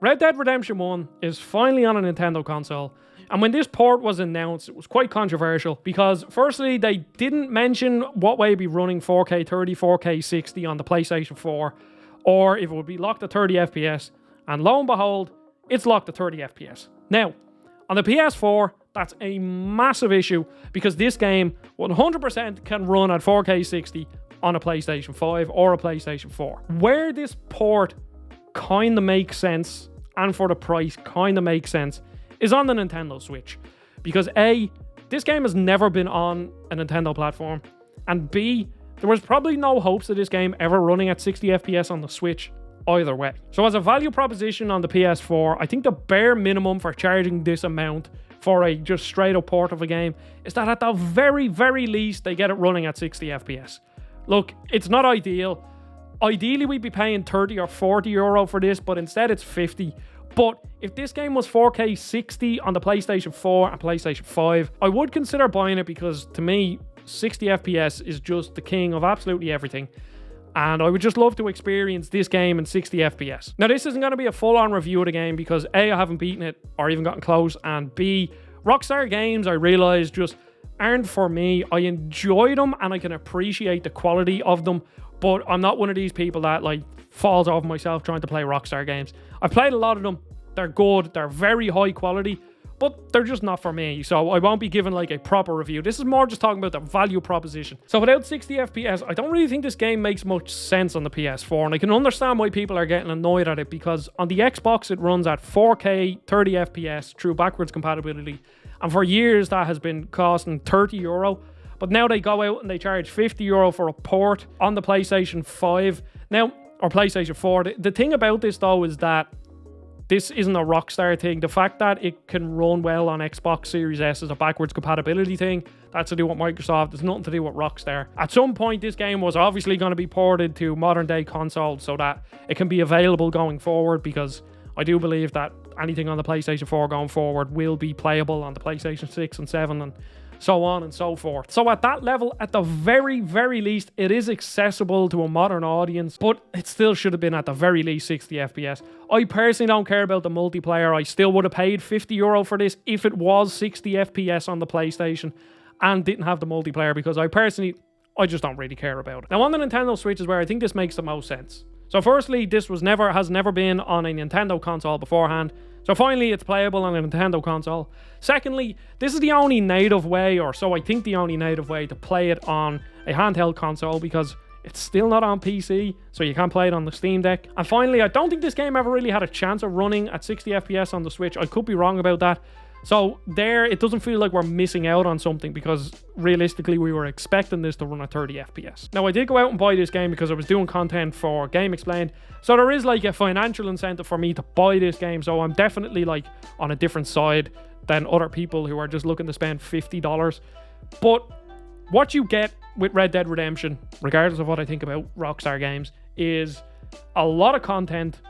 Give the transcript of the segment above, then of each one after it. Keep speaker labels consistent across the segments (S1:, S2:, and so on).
S1: Red Dead Redemption 1 is finally on a Nintendo console. And when this port was announced, it was quite controversial because firstly, they didn't mention what way it'd be running 4K 30, 4K 60 on the PlayStation 4, or if it would be locked at 30 FPS. And lo and behold, it's locked at 30 FPS. Now, on the PS4, that's a massive issue because this game 100% can run at 4K 60 on a PlayStation 5 or a PlayStation 4. Where this port kind of makes sense, and for the price kind of makes sense, is on the Nintendo Switch. Because A, this game has never been on a Nintendo platform, and B, there was probably no hopes of this game ever running at 60 FPS on the Switch either way. So as a value proposition on the PS4, I think the bare minimum for charging this amount for a just straight up port of a game is that at the very, very least, they get it running at 60 FPS. Look, it's not ideal. Ideally, we'd be paying 30 or 40 euro for this, but instead it's 50. But if this game was 4K 60 on the PlayStation 4 and PlayStation 5, I would consider buying it because to me, 60 FPS is just the king of absolutely everything. And I would just love to experience this game in 60 FPS. Now, this isn't going to be a full-on review of the game because A, I haven't beaten it or even gotten close, and B, Rockstar games, I realise, just aren't for me. I enjoy them and I can appreciate the quality of them, but I'm not one of these people that like falls off myself trying to play Rockstar games. I've played a lot of them. They're good. They're very high quality, but they're just not for me. So I won't be giving like a proper review. This is more just talking about the value proposition. So without 60 FPS, I don't really think this game makes much sense on the PS4. And I can understand why people are getting annoyed at it because on the Xbox, it runs at 4K 30 FPS through backwards compatibility. And for years, that has been costing 30 euro. But now they go out and they charge 50 euro for a port on the PlayStation 5. Now, or PlayStation 4. The thing about this though is that this isn't a Rockstar thing. The fact that it can run well on Xbox Series S is a backwards compatibility thing. That's to do with Microsoft. It's nothing to do with Rockstar. At some point, this game was obviously going to be ported to modern day consoles so that it can be available going forward, because I do believe that anything on the PlayStation 4 going forward will be playable on the PlayStation 6 and 7 and so on and so forth. So at that level, at the very, very least, it is accessible to a modern audience, but it still should have been at the very least 60 FPS. I personally don't care about the multiplayer. I still would have paid 50 euro for this if it was 60 FPS on the PlayStation and didn't have the multiplayer, because I just don't really care about it. Now on the Nintendo Switch is where I think this makes the most sense. So firstly, this has never been on a Nintendo console beforehand. So finally, it's playable on a Nintendo console. Secondly, this is the only native way, or so I think the only native way to play it on a handheld console, because it's still not on PC, so you can't play it on the Steam Deck. And finally, I don't think this game ever really had a chance of running at 60 FPS on the Switch. I could be wrong about that. So there, it doesn't feel like we're missing out on something, because realistically, we were expecting this to run at 30 FPS. Now, I did go out and buy this game because I was doing content for Game Explained. So there is like a financial incentive for me to buy this game. So I'm definitely like on a different side than other people who are just looking to spend $50. But what you get with Red Dead Redemption, regardless of what I think about Rockstar games, is a lot of content,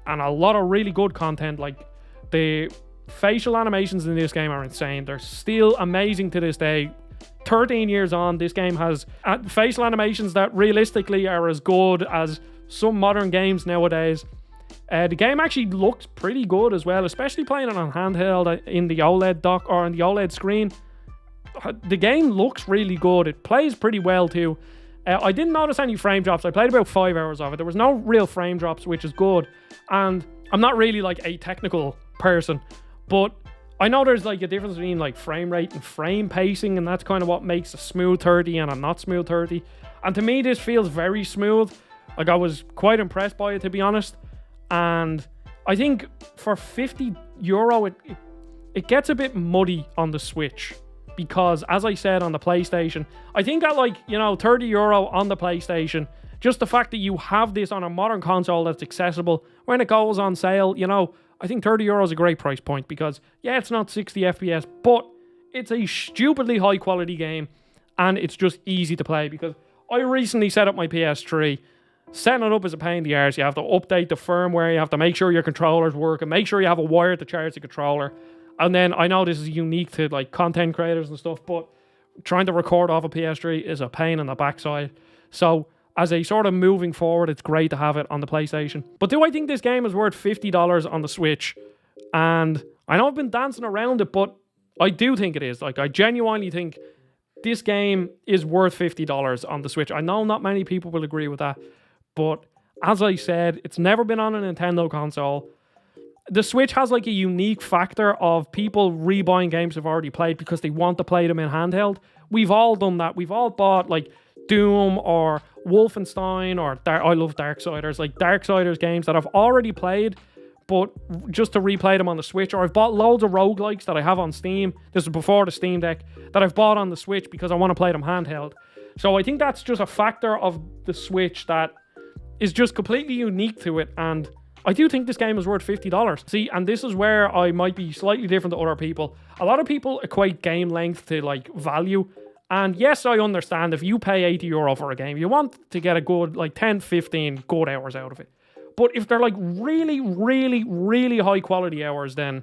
S1: and a lot of really good content. Like the facial animations in this game are insane. They're still amazing to this day. 13 years on, this game has facial animations that realistically are as good as some modern games nowadays. The game actually looks pretty good as well, especially playing it on handheld in the OLED dock or on the OLED screen. The game looks really good. It plays pretty well too. I didn't notice any frame drops. I played about 5 hours of it. There was no real frame drops, which is good. And I'm not really like a technical person, but I know there's like a difference between like frame rate and frame pacing, and that's kind of what makes a smooth 30 and a not smooth 30. And to me, this feels very smooth. Like, I was quite impressed by it, to be honest. And I think for 50 euro, it gets a bit muddy on the Switch, because as I said on the PlayStation, I think at like, 30 euro on the PlayStation, just the fact that you have this on a modern console that's accessible, when it goes on sale, I think 30 euro is a great price point, because yeah, it's not 60 FPS, but it's a stupidly high quality game, and it's just easy to play. Because I recently set up my PS3. Setting it up is a pain in the arse. You have to update the firmware, you have to make sure your controllers work, and make sure you have a wire to charge the controller. And then I know this is unique to like content creators and stuff, but trying to record off a PS3 is a pain in the backside. So as a sort of moving forward, it's great to have it on the PlayStation. But do I think this game is worth $50 on the Switch? And I know I've been dancing around it, but I do think it is. Like, I genuinely think this game is worth $50 on the Switch. I know not many people will agree with that, but as I said, it's never been on a Nintendo console. The Switch has like a unique factor of people rebuying games they've already played because they want to play them in handheld. We've all done that. We've all bought like Doom or Wolfenstein or I love Darksiders, like Darksiders games that I've already played, but just to replay them on the Switch. Or I've bought loads of roguelikes that I have on Steam. This is before the Steam Deck, that I've bought on the Switch because I want to play them handheld. So I think that's just a factor of the Switch that is just completely unique to it, and I do think this game is worth $50. See, and this is where I might be slightly different to other people. A lot of people equate game length to like value. And yes, I understand if you pay €80 for a game, you want to get a good like 10, 15 good hours out of it. But if they're like really, really, really high quality hours, then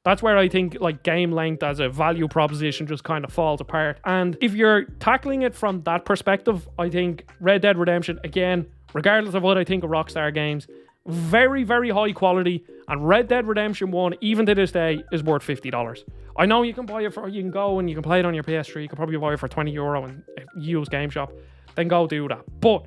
S1: that's where I think like game length as a value proposition just kind of falls apart. And if you're tackling it from that perspective, I think Red Dead Redemption, again, regardless of what I think of Rockstar games, very, very high quality, and Red Dead Redemption 1, even to this day, is worth $50. I know you can buy it you can go and you can play it on your PS3, you can probably buy it for €20 in a used game shop, then go do that. But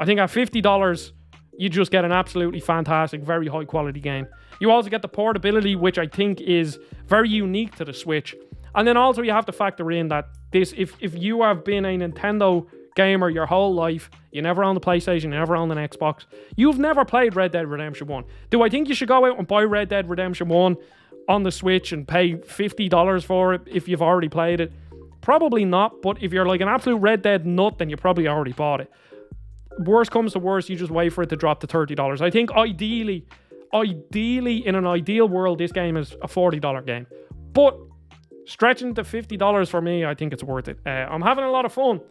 S1: I think at $50, you just get an absolutely fantastic, very high quality game. You also get the portability, which I think is very unique to the Switch. And then also you have to factor in that this, if you have been a Nintendo gamer your whole life, you never owned a PlayStation, you never owned an Xbox, you've never played Red Dead Redemption 1. Do I think you should go out and buy Red Dead Redemption 1 on the Switch and pay $50 for it if you've already played it? Probably not, but if you're like an absolute Red Dead nut, then you probably already bought it. Worst comes to worst, you just wait for it to drop to $30. I think ideally, in an ideal world, this game is a $40 game. But stretching to $50 for me, I think it's worth it. I'm having a lot of fun.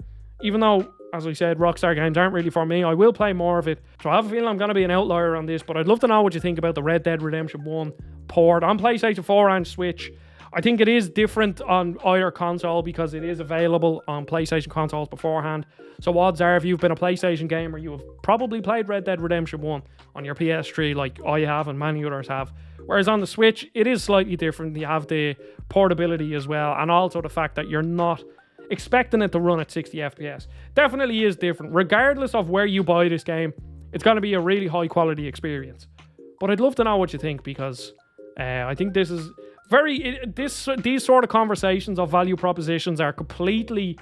S1: Even though, as I said, Rockstar games aren't really for me, I will play more of it. So I have a feeling I'm going to be an outlier on this, but I'd love to know what you think about the Red Dead Redemption 1 port on PlayStation 4 and Switch. I think it is different on either console because it is available on PlayStation consoles beforehand. So odds are, if you've been a PlayStation gamer, you have probably played Red Dead Redemption 1 on your PS3 like I have and many others have. Whereas on the Switch, it is slightly different. You have the portability as well, and also the fact that you're not expecting it to run at 60 FPS. Definitely is different. Regardless of where you buy this game, it's going to be a really high quality experience. But I'd love to know what you think, because I think this is these sort of conversations of value propositions are completely,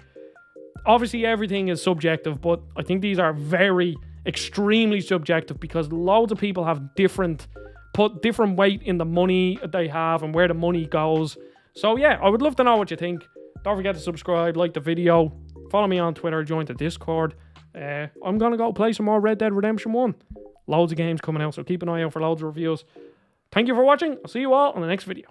S1: obviously everything is subjective, but I think these are very extremely subjective because loads of people have put different weight in the money they have and where the money goes. So yeah, I would love to know what you think. Don't forget to subscribe, like the video, follow me on Twitter, join the Discord. I'm going to go play some more Red Dead Redemption 1. Loads of games coming out, so keep an eye out for loads of reviews. Thank you for watching. I'll see you all on the next video.